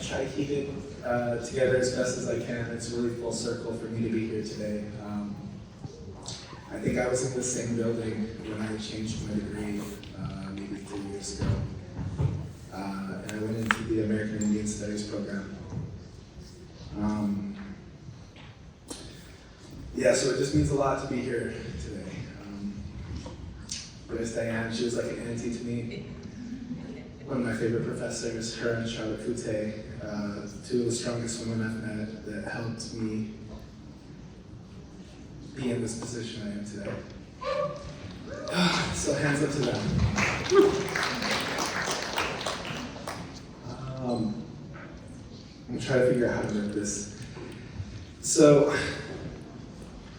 try to keep it together as best as I can. It's really full circle for me to be here today. I think I was in the same building when I changed my degree maybe 3 years ago. And I went into the American Indian Studies program. Yeah, so it just means a lot to be here today. There's Diane, she was like an auntie to me. One of my favorite professors, her and Charlotte Coute, two of the strongest women I've met that helped me be in this position I am today. So hands up to them. I'm gonna try to figure out how to rip this. So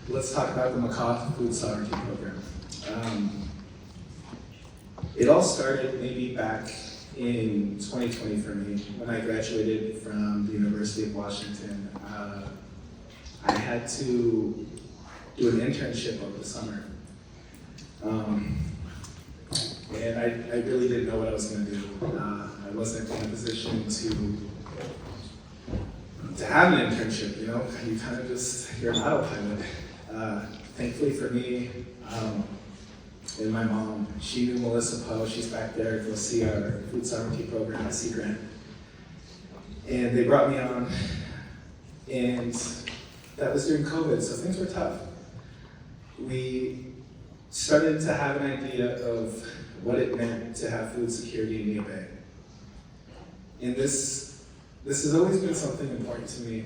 let's talk about the Makah Food Sovereignty Program. It all started maybe back in 2020 for me. When I graduated from the University of Washington, I had to do an internship over the summer. And I really didn't know what I was going to do. I wasn't in a position to have an internship, you know? You kind of just, you're an autopilot. Thankfully for me, and my mom, she knew Melissa Poe, she's back there, go see our food sovereignty program at Sea Grant. And they brought me on, and that was during COVID, so things were tough. We started to have an idea of what it meant to have food security in Neah Bay. And this has always been something important to me,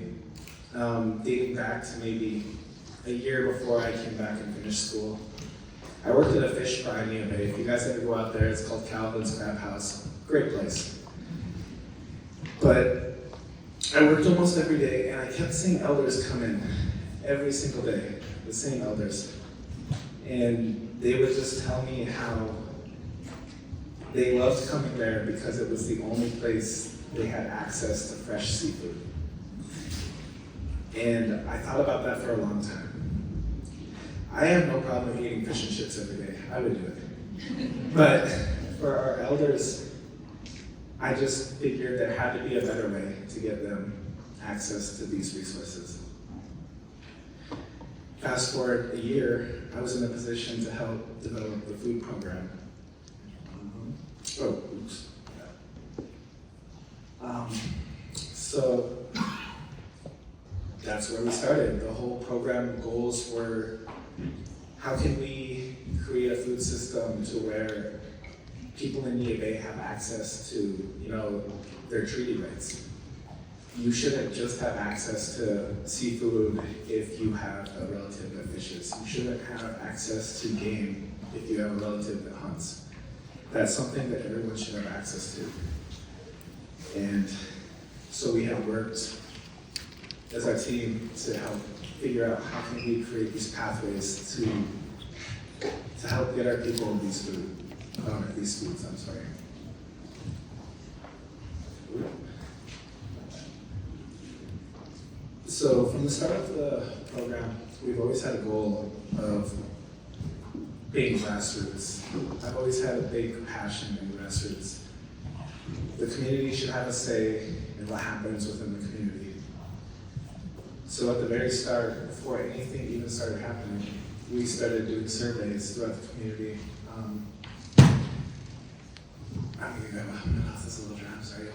dating back to maybe a year before I came back and finished school. I worked at a fish fry in Neah Bay. If you guys ever go out there, it's called Calvin's Crab House. Great place. But I worked almost every day, and I kept seeing elders come in every single day, the same elders. And they would just tell me how they loved coming there because it was the only place they had access to fresh seafood. And I thought about that for a long time. I have no problem eating fish and chips every day. I would do it. But for our elders, I just figured there had to be a better way to get them access to these resources. Fast forward a year, I was in a position to help develop the food program. So that's where we started. The whole program goals were, how can we create a food system to where people in Neah Bay have access to, you know, their treaty rights? You shouldn't just have access to seafood if you have a relative that fishes. You shouldn't have access to game if you have a relative that hunts. That's something that everyone should have access to. And so we have worked as our team to help figure out how can we create these pathways to help get our people these foods, I'm sorry. So from the start of the program, we've always had a goal of being grassroots. I've always had a big passion in grassroots. The community should have a say in what happens within the community. So at the very start, before anything even started happening, we started doing surveys throughout the community. I'm gonna grab my mouth is a little dry, I'm sorry, y'all.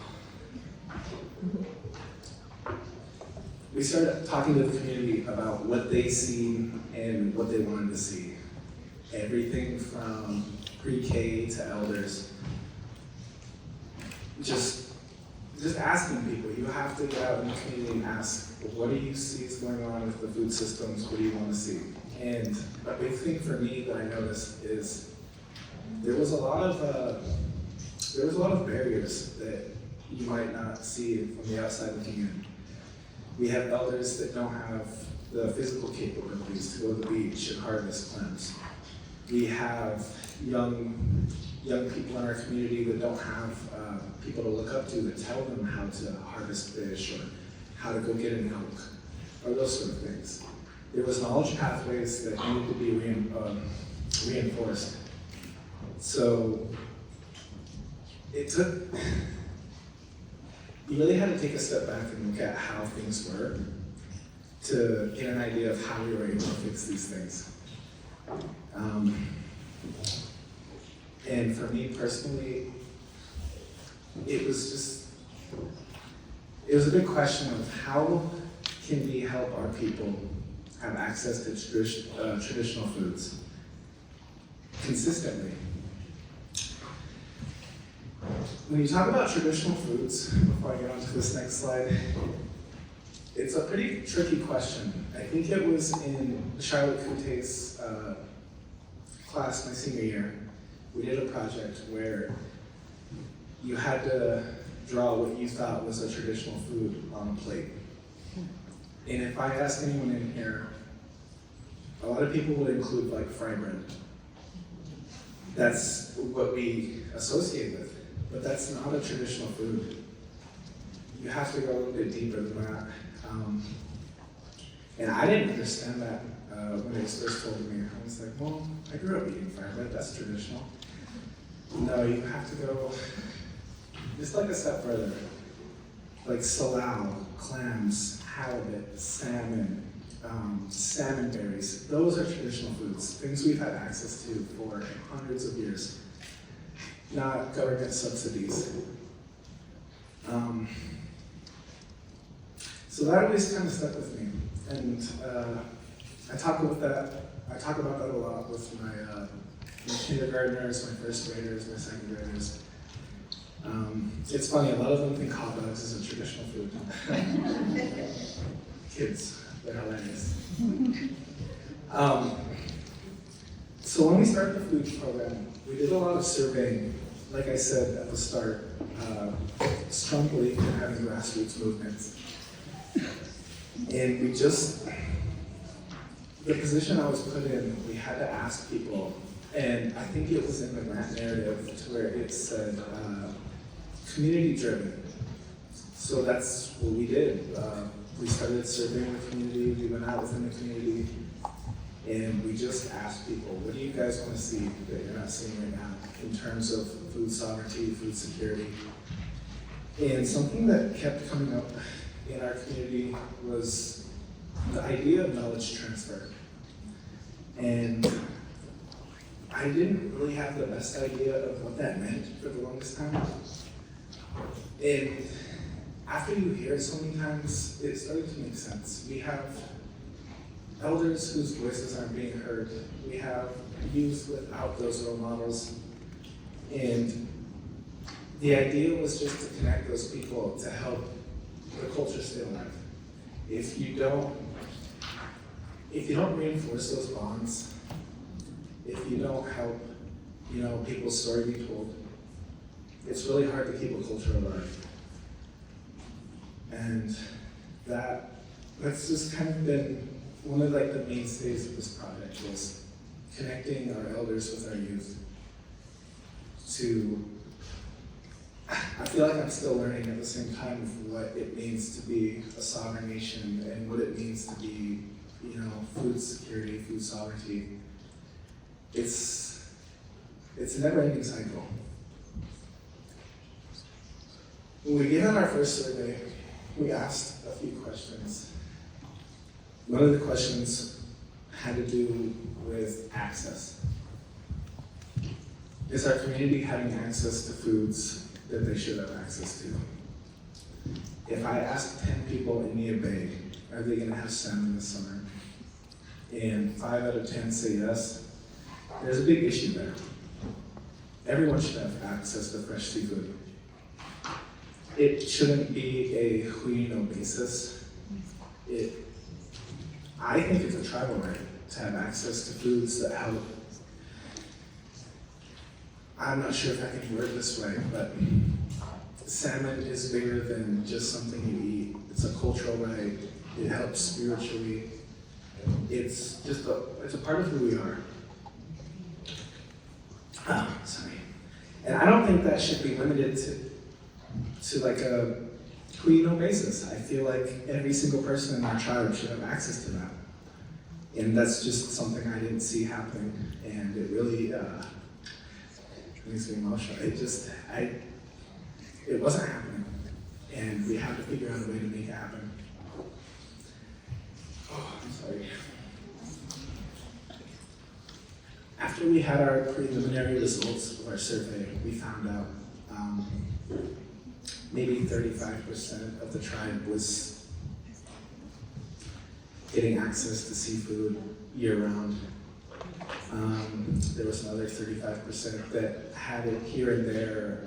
We started talking to the community about what they see and what they wanted to see. Everything from pre-K to elders. Just asking people. You have to get out in the community and ask, what do you see is going on with the food systems? What do you want to see? And a big thing for me that I noticed is there was a lot of barriers that you might not see from the outside looking in. We have elders that don't have the physical capabilities to go to the beach and harvest clams. We have young people in our community that don't have people to look up to that tell them how to harvest fish or how to go get an elk, or those sort of things. There was knowledge pathways that needed to be reinforced. So it took you really had to take a step back and look at how things were to get an idea of how we were able to fix these things. And for me personally, it was a big question of how can we help our people have access to traditional foods consistently. When you talk about traditional foods, before I get on to this next slide, it's a pretty tricky question. I think it was in Charlotte Coute's class my senior year. We did a project where you had to draw what you thought was a traditional food on a plate. And if I ask anyone in here, a lot of people would include like fry bread. That's what we associate with, but that's not a traditional food. You have to go a little bit deeper than that. And I didn't understand that when it was first told me. I was like, well, I grew up eating fry bread, that's traditional. No, you have to go just like a step further. Like salal, clams, halibut, salmon, salmon berries. Those are traditional foods, things we've had access to for hundreds of years, not government subsidies. So that always kind of stuck with me, and I talk about that a lot with my kindergartners, my first graders, my second graders. It's funny, a lot of them think hot dogs is a traditional food. Kids, they're hilarious. So when we started the food program, we did a lot of surveying. Like I said at the start, strong belief in having grassroots movements. And the position I was put in, we had to ask people, and I think it was in the grant narrative to where it said community driven. So that's what we did. We started surveying the community, we went out within the community, and we just asked people, what do you guys want to see that you're not seeing right now in terms of food sovereignty, food security? And something that kept coming up in our community was the idea of knowledge transfer. And I didn't really have the best idea of what that meant for the longest time. And after you hear it so many times, it started to make sense. We have elders whose voices aren't being heard. We have youth without those role models. And the idea was just to connect those people to help the culture stay alive. If you don't reinforce those bonds, if you don't help, people's story be told, it's really hard to keep a culture alive. And that's just kind of been one of the mainstays of this project, was connecting our elders with our youth to, I feel like I'm still learning at the same time of what it means to be a sovereign nation and what it means to be, food security, food sovereignty. It's a never-ending cycle. When we gave out our first survey, we asked a few questions. One of the questions had to do with access. Is our community having access to foods that they should have access to? If I ask 10 people in Neah Bay, are they going to have salmon this summer? And 5 out of 10 say yes, there's a big issue there. Everyone should have access to fresh seafood. It shouldn't be a who-you-know basis. I think it's a tribal right to have access to foods that help. I'm not sure if I can word this right, but salmon is bigger than just something you eat. It's a cultural right. It helps spiritually. It's a part of who we are. Sorry. And I don't think that should be limited to like a who-you-know basis. I feel like every single person in our tribe should have access to that. And that's just something I didn't see happening. And it really makes me emotional. It wasn't happening. And we have to figure out a way to make it happen. Oh, I'm sorry. After we had our preliminary results of our survey, we found out maybe 35% of the tribe was getting access to seafood year-round. There was another 35% that had it here and there.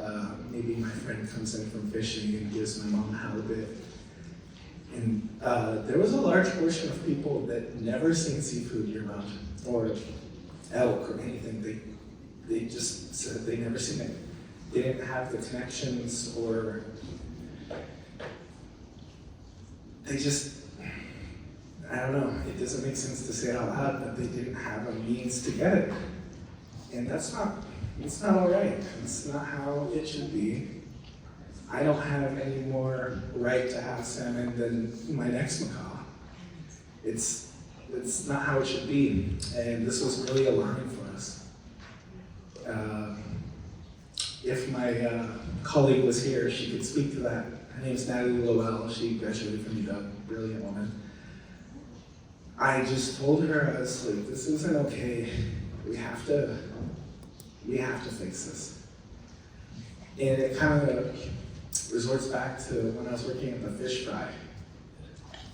Maybe my friend comes in from fishing and gives my mom halibut. And there was a large portion of people that never seen seafood year-round, or elk or anything. They just said they never seen it. They didn't have the connections, or they just, I don't know, it doesn't make sense to say it out loud, but they didn't have a means to get it. And it's not all right. It's not how it should be. I don't have any more right to have salmon than my next Makah. It's not how it should be. And this was really alarming for us. If my colleague was here, she could speak to that. Her name's Natalie Lowell. She graduated from UW, brilliant woman. I just told her, I was like, this isn't okay. We have to fix this. And it kind of resorts back to when I was working at the fish fry.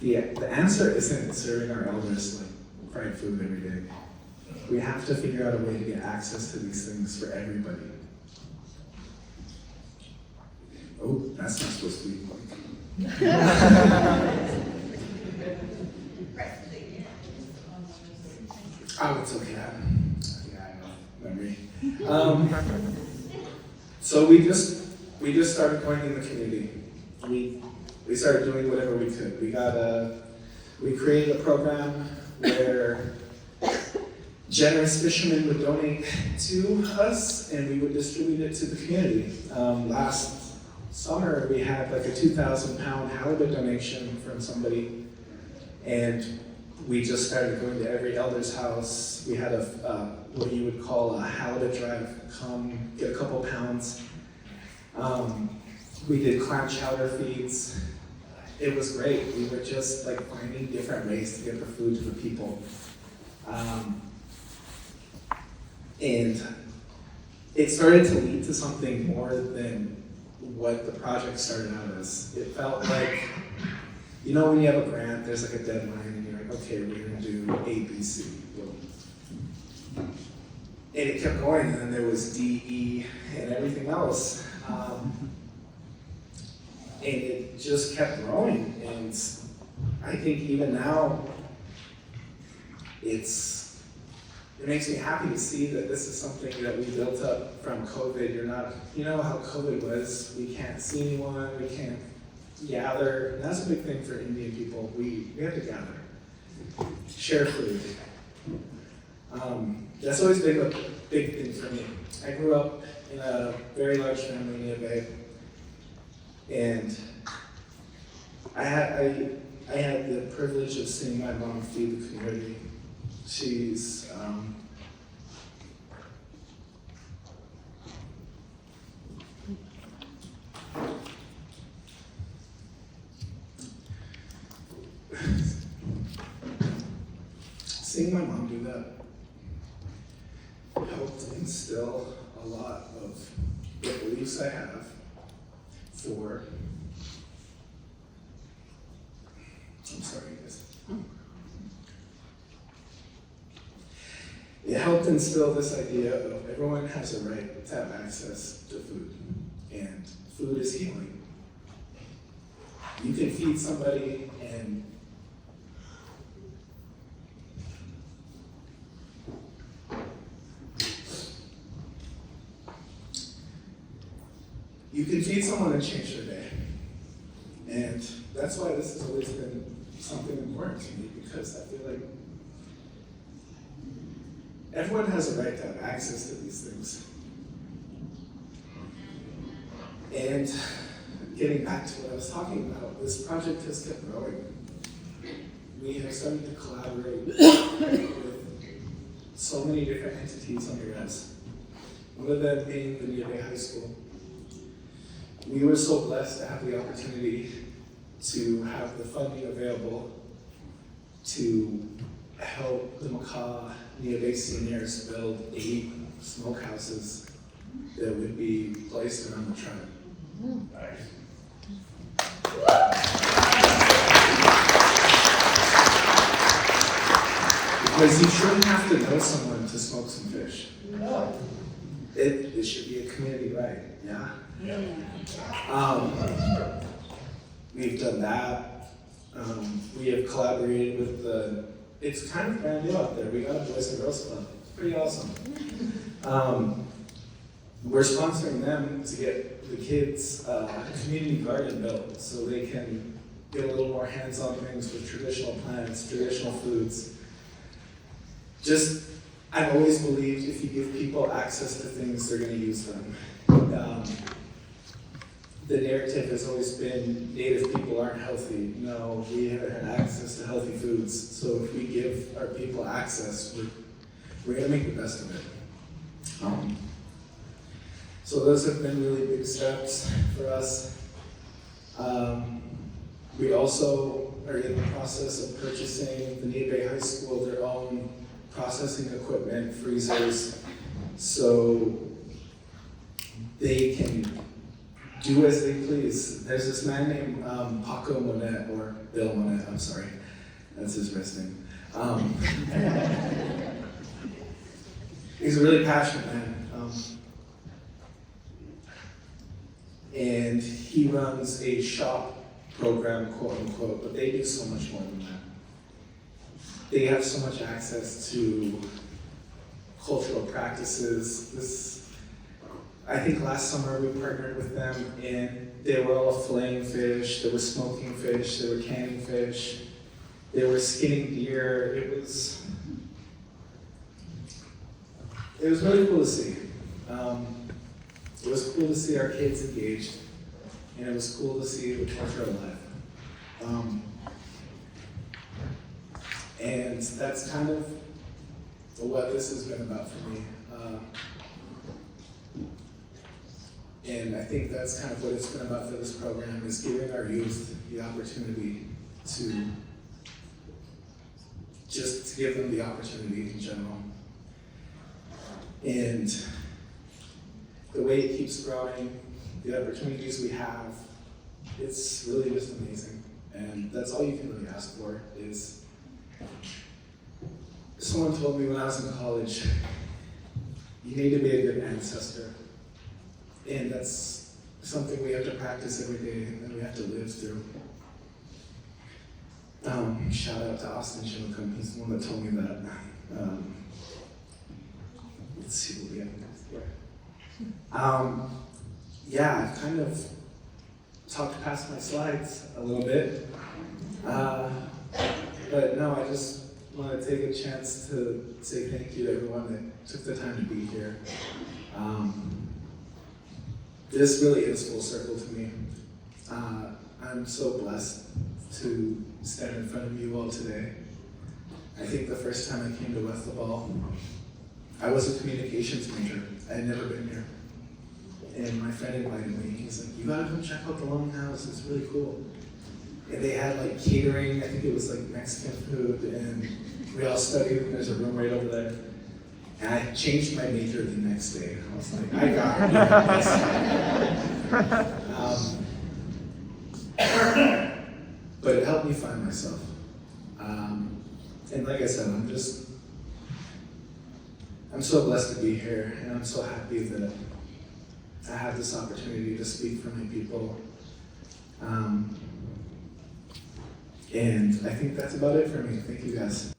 The answer isn't serving our elders like fried food every day. We have to figure out a way to get access to these things for everybody. Oh, that's not supposed to be like. Oh, it's okay. Yeah, I know. Memory. So we just started going in the community. We started doing whatever we could. We created a program where generous fishermen would donate to us, and we would distribute it to the community. Last summer, we had like a 2,000-pound halibut donation from somebody, and we just started going to every elder's house. We had what you would call a halibut drive. Come get a couple pounds. We did clam chowder feeds. It was great. We were just like finding different ways to get the food to the people. And it started to lead to something more than what the project started out as. It felt like, you know, when you have a grant, there's like a deadline, and you're like, okay, we're gonna do A, B, C. And it kept going, and then there was D, E, and everything else. And it just kept growing, and I think even now, it makes me happy to see that this is something that we built up from COVID. You know how COVID was, we can't see anyone, we can't gather. And that's a big thing for Indian people. We have to gather, share food. That's always been a big thing for me. I grew up in a very large family in Nia Bay, and I had the privilege of seeing my mom feed the community. She's seeing my mom do that helped instill a lot of the beliefs I have for, I'm sorry guys. It helped instill this idea of everyone has a right to have access to food, and food is healing. You can feed somebody and someone and change their day. And that's why this has always been something important to me, because I feel like everyone has a right to have access to these things. And getting back to what I was talking about, this project has kept growing. We have started to collaborate with so many different entities under us. One of them being the Nia Bay High School. we were so blessed to have the opportunity to have the funding available to help the Makah Neobay seniors build 8 smokehouses that would be placed around the tribe. Because you shouldn't have to know someone to smoke some fish. No. It should be a community right, yeah? We've done that. We have collaborated with it's kind of brand new out there. We got a Boys and Girls Club. It's pretty awesome. We're sponsoring them to get the kids a community garden built so they can get a little more hands-on things with traditional plants, traditional foods. I've always believed if you give people access to things, they're going to use them. The narrative has always been Native people aren't healthy. No, we haven't had access to healthy foods. So if we give our people access, we're going to make the best of it. So those have been really big steps for us. We also are in the process of purchasing the Neobay High School their own processing equipment, freezers, so they can do as they please. There's this man named Paco Monet, or Bill Monet, I'm sorry, that's his first name. He's a really passionate man. And he runs a shop program, quote unquote, but they do so much more than that. They have so much access to cultural practices. I think last summer we partnered with them and they were all filleting fish, they were smoking fish, they were canning fish, they were skinning deer. It was really cool to see. It was cool to see our kids engaged, and it was cool to see the culture alive. And that's kind of what this has been about for me. And I think that's kind of what it's been about for this program, is giving our youth the opportunity to give them the opportunity in general. And the way it keeps growing, the opportunities we have, it's really just amazing. And that's all you can really ask for is, someone told me when I was in college, you need to be a good ancestor. And that's something we have to practice every day and we have to live through. Shout out to Austin Shimacum, he's the one that told me that. Let's see what we have next here. Yeah, I've kind of talked past my slides a little bit. But no, I just want to take a chance to say thank you to everyone that took the time to be here. This really is full circle to me. I'm so blessed to stand in front of you all today. I think the first time I came to wǝtë I was a communications major. I had never been here. And my friend invited me. He's like, you gotta come check out the Longhouse, it's really cool. And they had like catering, I think it was like Mexican food, and we all studied, there's a room right over there. And I changed my major the next day. I was like, I got it. But it helped me find myself. And like I said, I'm so blessed to be here, and I'm so happy that I have this opportunity to speak for my people. And I think that's about it for me. Thank you guys.